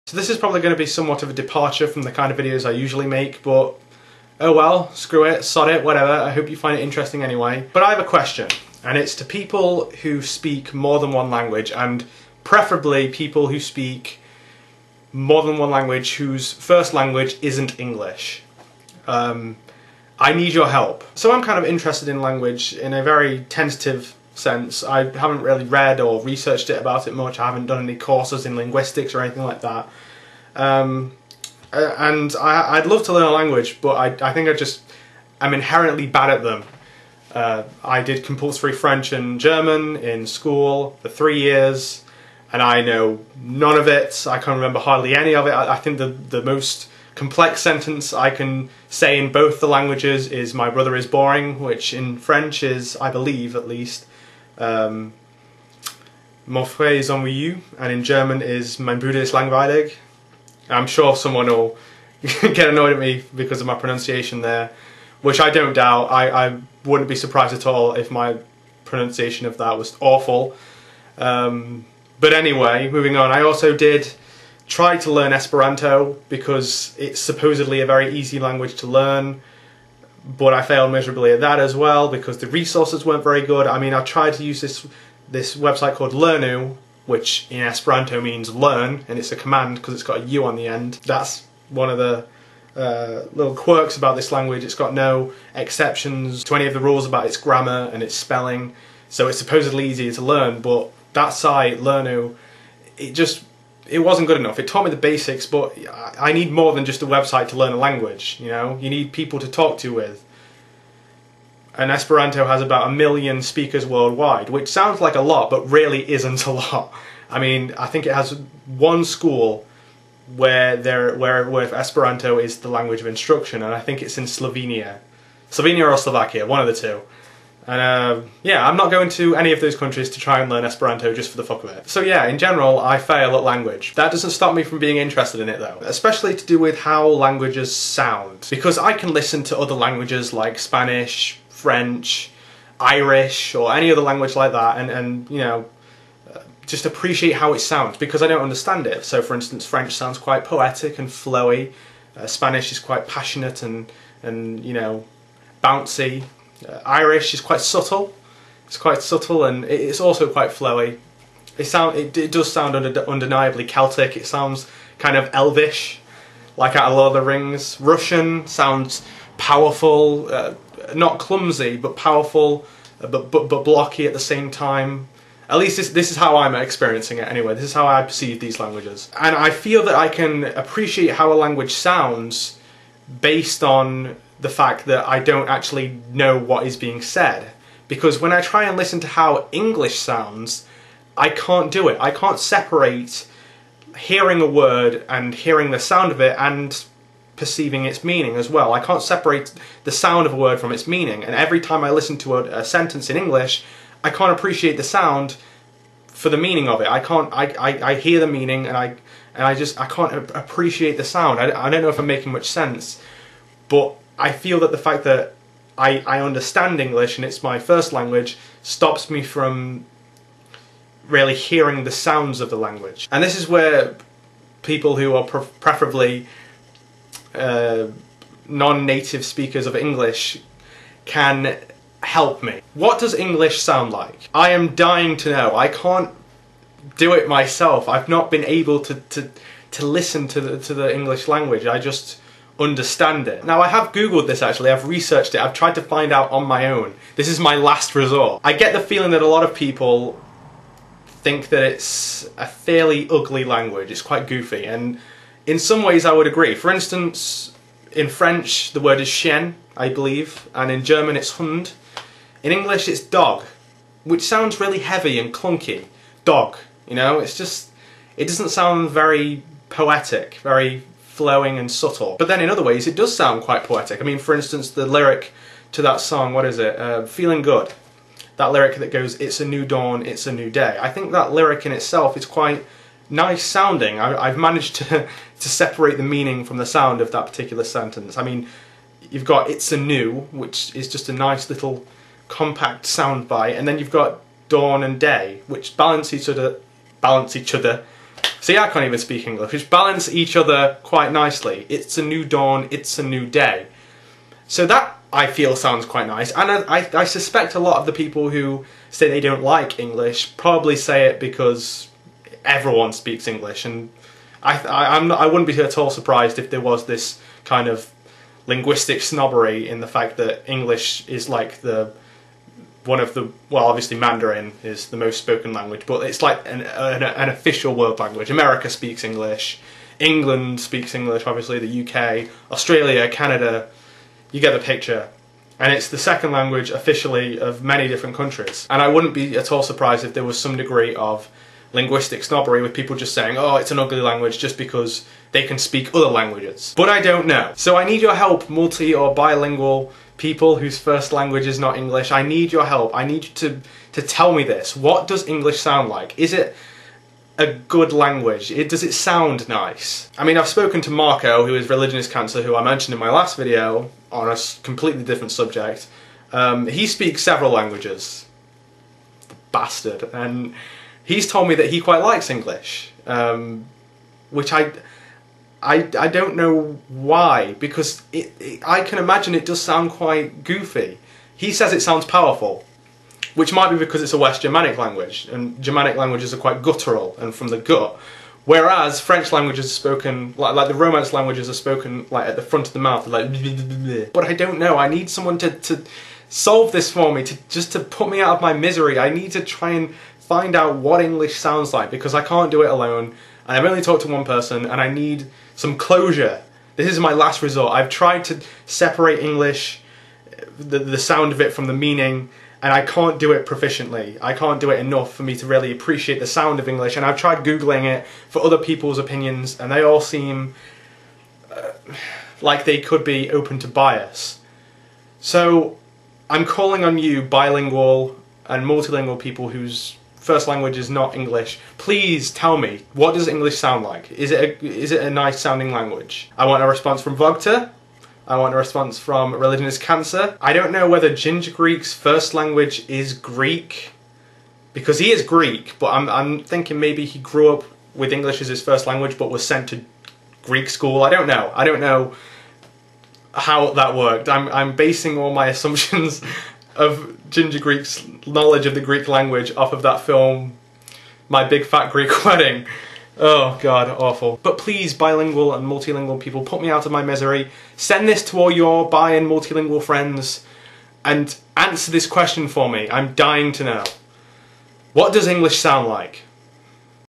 So this is probably going to be somewhat of a departure from the kind of videos I usually make, but oh well, screw it, sod it, whatever. I hope you find it interesting anyway. But I have a question, and it's to people who speak more than one language, and preferably people who speak more than one language whose first language isn't English. I need your help. So I'm kind of interested in language in a very tentative sense. I haven't really read or researched about it much. I haven't done any courses in linguistics or anything like that. And I'd love to learn a language, but I think I'm inherently bad at them. I did compulsory French and German in school for 3 years, and I know none of it. I can't remember hardly any of it. I think the most complex sentence I can say in both the languages is "my brother is boring," which in French is, I believe at least, "Mon frère est ennuyeux," and in German is "mein Bruder ist langweilig." I'm sure someone will get annoyed at me because of my pronunciation there, which I don't doubt. I wouldn't be surprised at all if my pronunciation of that was awful. But anyway, moving on, I also did try to learn Esperanto because it's supposedly a very easy language to learn, but I failed miserably at that as well because the resources weren't very good. I mean, I tried to use this website called Learnu, which in Esperanto means learn, and it's a command because it's got a U on the end. That's one of the little quirks about this language. It's got no exceptions to any of the rules about its grammar and its spelling, so it's supposedly easier to learn, but that site, Learnu, it wasn't good enough. It taught me the basics, but I need more than just a website to learn a language, you know? You need people to talk to with. And Esperanto has about 1 million speakers worldwide, which sounds like a lot, but really isn't a lot. I mean, I think it has one school where Esperanto is the language of instruction, and I think it's in Slovenia. Slovenia or Slovakia, one of the two. And yeah, I'm not going to any of those countries to try and learn Esperanto just for the fuck of it. So yeah, in general, I fail at language. That doesn't stop me from being interested in it though, especially to do with how languages sound. Because I can listen to other languages like Spanish, French, Irish, or any other language like that, and you know, just appreciate how it sounds because I don't understand it. So for instance, French sounds quite poetic and flowy, Spanish is quite passionate and you know, bouncy. Irish is quite subtle. It's quite subtle, and it's also quite flowy. It does sound undeniably Celtic. It sounds kind of elvish, like out of Lord of the Rings. Russian sounds powerful, not clumsy, but powerful, but blocky at the same time. At least this is how I'm experiencing it anyway. This is how I perceive these languages. And I feel that I can appreciate how a language sounds based on the fact that I don't actually know what is being said. Because when I try and listen to how English sounds, I can't do it. I can't separate hearing a word and hearing the sound of it and perceiving its meaning as well. I can't separate the sound of a word from its meaning. And every time I listen to a sentence in English, I can't appreciate the sound for the meaning of it. I hear the meaning and I can't appreciate the sound. I don't know if I'm making much sense, but I feel that the fact that I understand English and it's my first language stops me from really hearing the sounds of the language. And this is where people who are preferably non-native speakers of English can help me. What does English sound like? I am dying to know. I can't do it myself. I've not been able to listen to the English language. I just understand it. Now I have Googled this actually, I've researched it, I've tried to find out on my own. This is my last resort. I get the feeling that a lot of people think that it's a fairly ugly language, it's quite goofy, and in some ways I would agree. For instance, in French the word is chien, I believe, and in German it's Hund. In English it's dog, which sounds really heavy and clunky. Dog, you know, it doesn't sound very poetic, very flowing and subtle. But then in other ways it does sound quite poetic. I mean, for instance, the lyric to that song, what is it? Feeling Good. That lyric that goes, "It's a new dawn, it's a new day." I think that lyric in itself is quite nice sounding. I've managed to separate the meaning from the sound of that particular sentence. I mean, you've got "It's a new," which is just a nice little compact sound bite, and then you've got dawn and day, which balance each other See, I can't even speak English, which balance each other quite nicely. It's a new dawn, it's a new day. So that, I feel, sounds quite nice. And I suspect a lot of the people who say they don't like English probably say it because everyone speaks English. And I wouldn't be at all surprised if there was this kind of linguistic snobbery in the fact that English is like one of the, well, obviously Mandarin is the most spoken language, but it's like an official world language. America speaks English, England speaks English, obviously the UK, Australia, Canada, you get the picture. And it's the second language officially of many different countries. And I wouldn't be at all surprised if there was some degree of linguistic snobbery with people just saying, oh, it's an ugly language just because they can speak other languages. But I don't know. So I need your help, multi or bilingual people whose first language is not English. I need your help. I need you to tell me this. What does English sound like? Is it a good language? Does it sound nice? I mean, I've spoken to Marco, who is Religion is Cancer, who I mentioned in my last video on a completely different subject. He speaks several languages. The bastard. And he's told me that he quite likes English, which I don't know why, because I can imagine it does sound quite goofy. He says it sounds powerful, which might be because it's a West Germanic language, and Germanic languages are quite guttural and from the gut, whereas French languages are spoken, like the Romance languages are spoken like at the front of the mouth, like but I don't know. I need someone to solve this for me, just to put me out of my misery. I need to try and find out what English sounds like, because I can't do it alone, and I've only talked to one person, and I need some closure. This is my last resort. I've tried to separate English, the sound of it, from the meaning, and I can't do it proficiently. I can't do it enough for me to really appreciate the sound of English, and I've tried Googling it for other people's opinions, and they all seem like they could be open to bias. So I'm calling on you, bilingual and multilingual people whose first language is not English. Please tell me, what does English sound like? Is it a nice sounding language? I want a response from Vogta. I want a response from Religion is Cancer. I don't know whether Ginger Greek's first language is Greek, because he is Greek, but I'm thinking maybe he grew up with English as his first language but was sent to Greek school. I don't know. I don't know how that worked. I'm basing all my assumptions of Ginger Greek's knowledge of the Greek language off of that film, My Big Fat Greek Wedding. Oh god, awful. But please, bilingual and multilingual people, put me out of my misery. Send this to all your bi and multilingual friends and answer this question for me. I'm dying to know. What does English sound like?